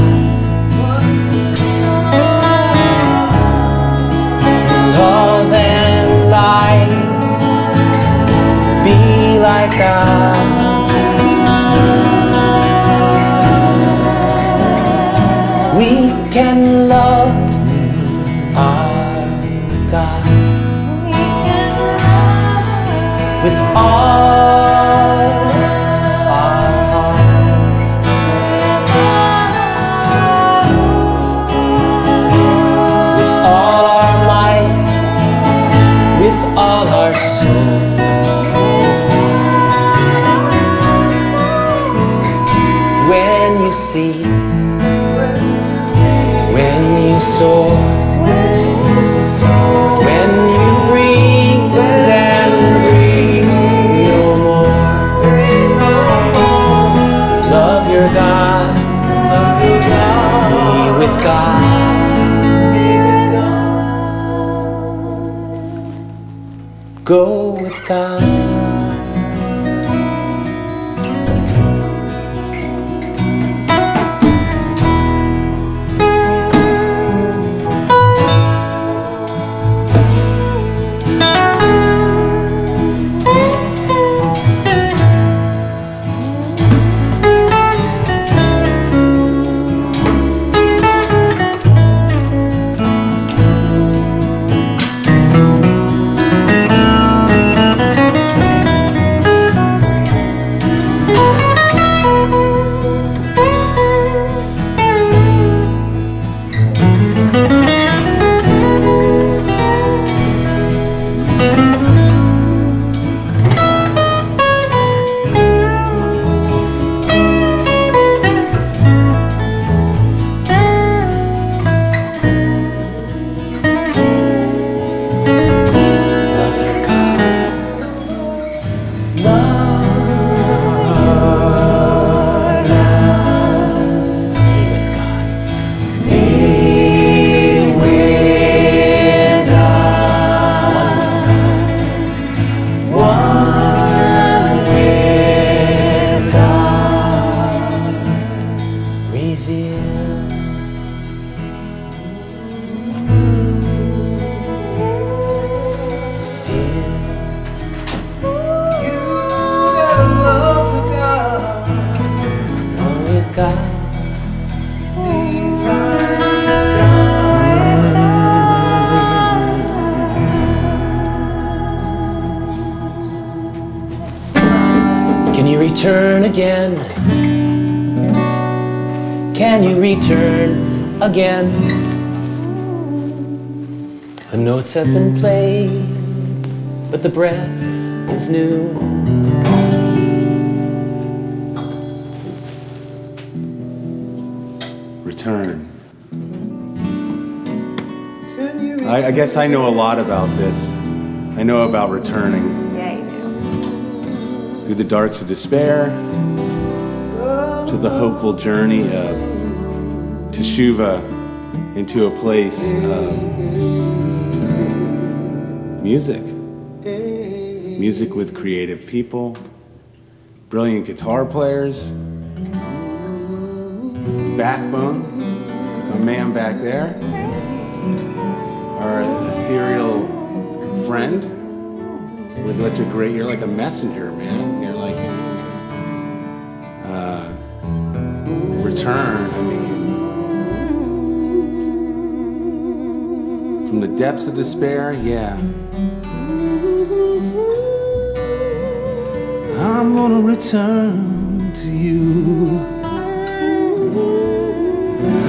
love and light. Be like God, we can love our God. with all our heart, with all our might, with all our soul. When you see, when you soar, when you breathe and breathe no more. Love your God, be with God. Go with God. Can you return again? Can you return again? The notes have been played, but the breath is new. Return. I guess I know a lot about this. I know about returning. Yeah, you do. Through the darks of despair, to the hopeful journey of teshuva into a place of music. Music with creative people, brilliant guitar players, backbone, my man back there, our ethereal friend with such a great, you're like a messenger, man. You're like, return, I mean, from the depths of despair, yeah. I'm gonna return to you.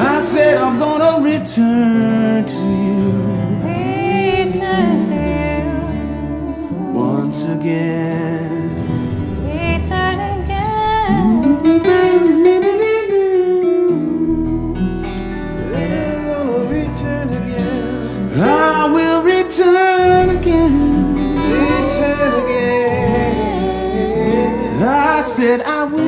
I said I'm gonna return to you. Return to Once again. you. Return again. I'm gonna return again. I will return again. Return again. I said I will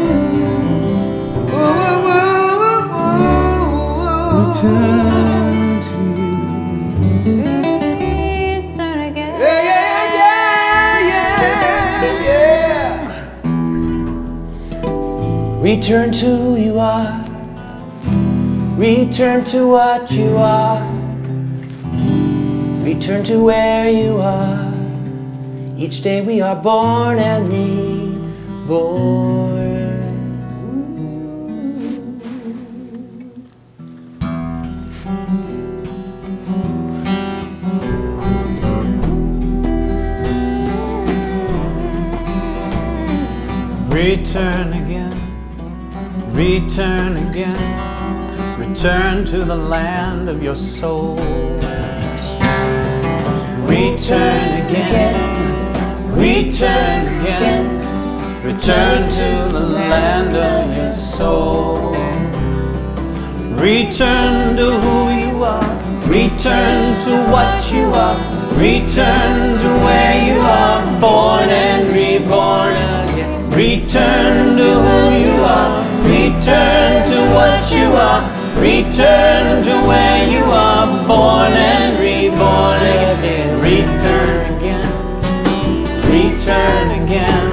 Whoa, whoa, whoa, whoa, whoa. return to you. Return again. Yeah, yeah, yeah, yeah, yeah. Return to who you are. Return to what you are. Return to where you are. Each day we are born and reborn. Return again, return again, return to the land of your soul. Return again, return again, return to the land of your soul. Return to who you are, return to what you are, return to where you are, born and reborn again. Return to who you are, return to what you are, return to where you are, born and reborn again. Return again, return again,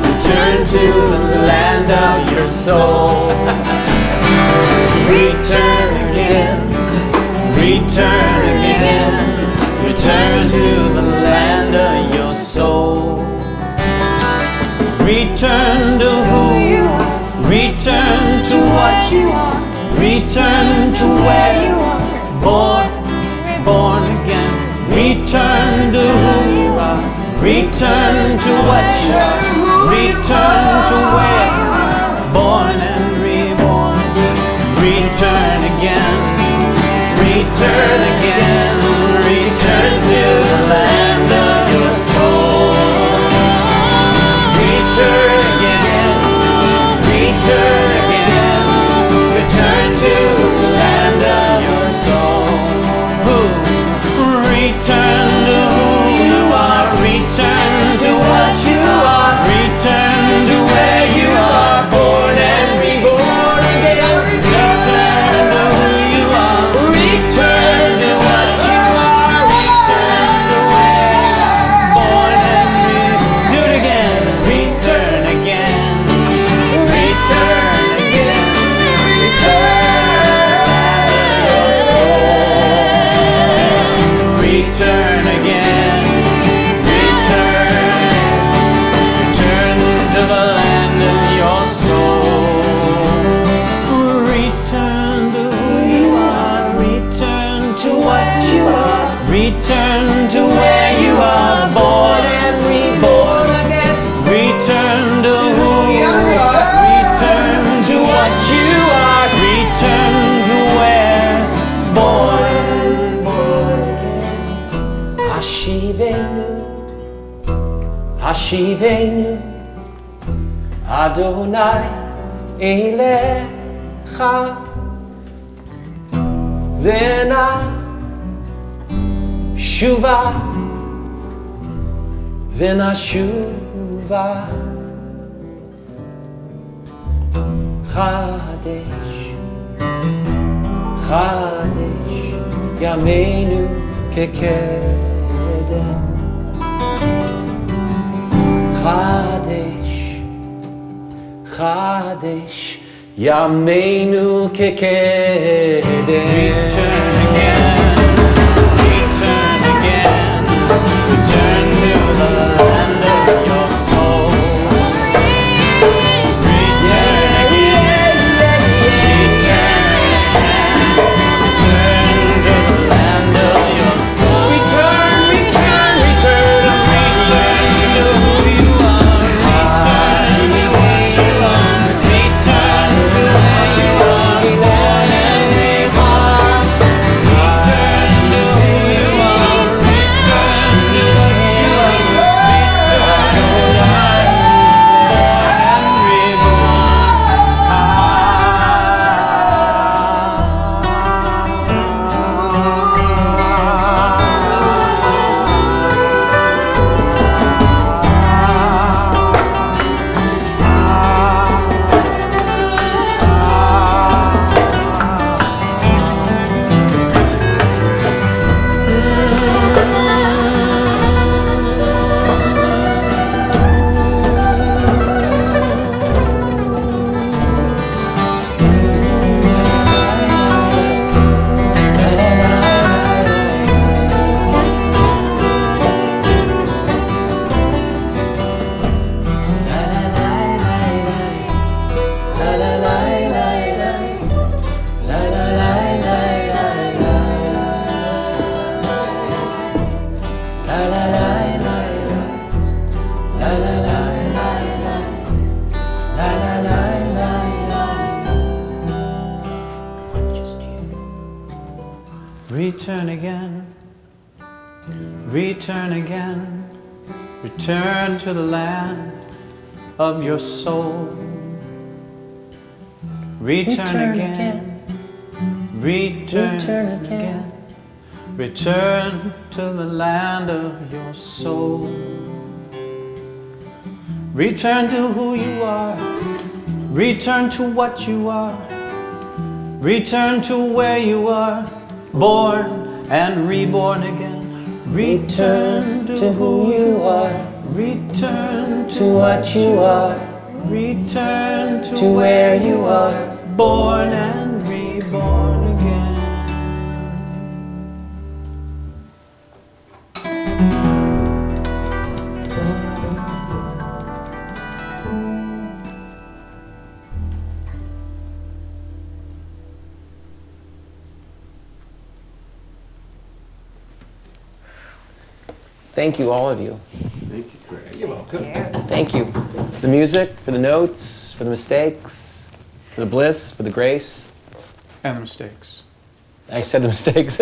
return to the land of your soul. Return again, return again, return to the land of your soul. Return to who you are, return to what you are, return to where you are, born again. Return to who you are, return to what you are, return to where you are, born and reborn. Return again, return again, return to the land of your soul. Return again, return again, return to the land of your soul. Return to who you are, return to what you are, return to where you are, born and reborn again. Return to who you are, return to what you are, return to where you are, born and reborn. Do it again. Return again, return again, return to your soul. Return again, return, return to the land of your soul. Return to who you are, return to what you are, return to where you are, born and reborn again. Return to who you are, return to what you are, return to where, born again. Hashivenu, Hashivenu, Adonai Elecha, Vena Shuva, Vena Shuva, Chadesh, Chadesh, Yameinu Kekedem. Chadesh, Chadesh, Yameinu Kekedem. Return again, return again, return to the land of your soul. Return again, return again, return to the land of your soul. Return, return, return, return to who you are, return to where you are, return to where you are, born and reborn. Return to who you are, return to where you are, return to life, return again, return again, return to the land of your soul. Return again, return again, return to the land of your soul. Return to who you are, return to what you are, return to where you are, born and reborn again. Return to who you are, return to what you are, return to where you are, born and reborn again. Thank you, all of you. Thank you, Craig. You're welcome. Thank you. For the music, for the notes, for the mistakes, for the bliss, for the grace. And the mistakes. I said the mistakes.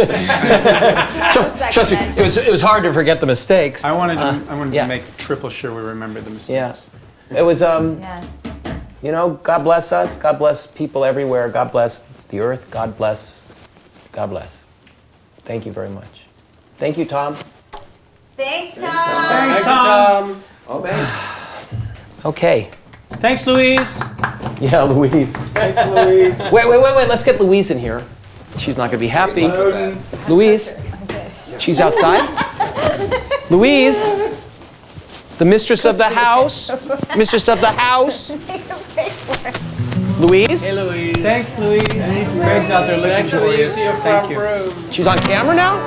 Trust me, it was hard to forget the mistakes. I wanted yeah. to make triple sure we remembered the mistakes. Yeah. It was, Yeah. you know, God bless us. God bless people everywhere. God bless the earth. God bless. God bless. Thank you very much. Thank you, Tom. Thanks, Tom. Thanks, Tom. Oh, man. Okay. Thanks, Louise. Yeah, Louise. Thanks, Louise. Wait. Let's get Louise in here. She's not going to be happy. Louise. She's outside. Louise. The mistress of the house. Mistress of the house. Take a break for it. Louise. Hey, Louise. Thanks, Louise. Greg's out there looking Thanks for for you. using your Thank front you. room. She's on camera now?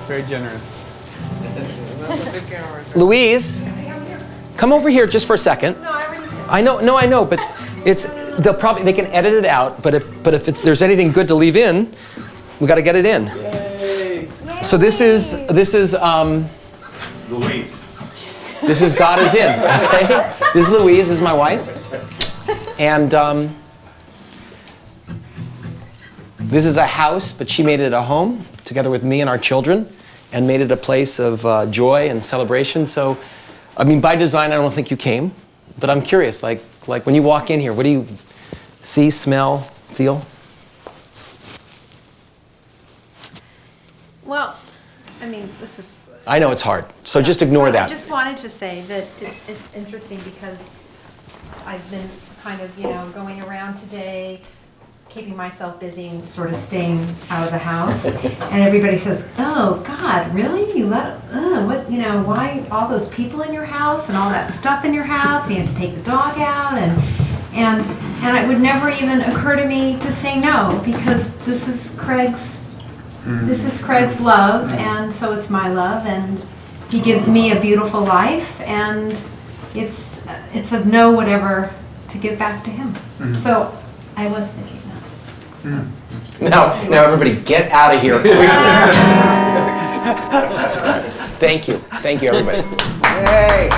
Very generous. Louise, come over here just for a second. I know, but they can edit it out. But if there's anything good to leave in, we got to get it in. Hey. So this is Louise. this is God is in. Okay, this is Louise, this is my wife, and this is a house, but she made it a home together with me and our children, and made it a place of joy and celebration. So, I mean, by design, I don't think you came, but I'm curious, like when you walk in here, what do you see, smell, feel? Well, I mean, this is. I know it's hard, so just ignore Well, that. I just wanted to say that it's interesting because I've been kind of, going around today, keeping myself busy and sort of staying out of the house. And everybody says, "Oh God, really? You why all those people in your house and all that stuff in your house? And you have to take the dog out and it would never even occur to me to say no because this is Craig's love, and so it's my love, and he gives me a beautiful life, and it's of no whatever to give back to him. So I was thinking that. Now everybody get out of here quickly. Thank you, everybody. Hey.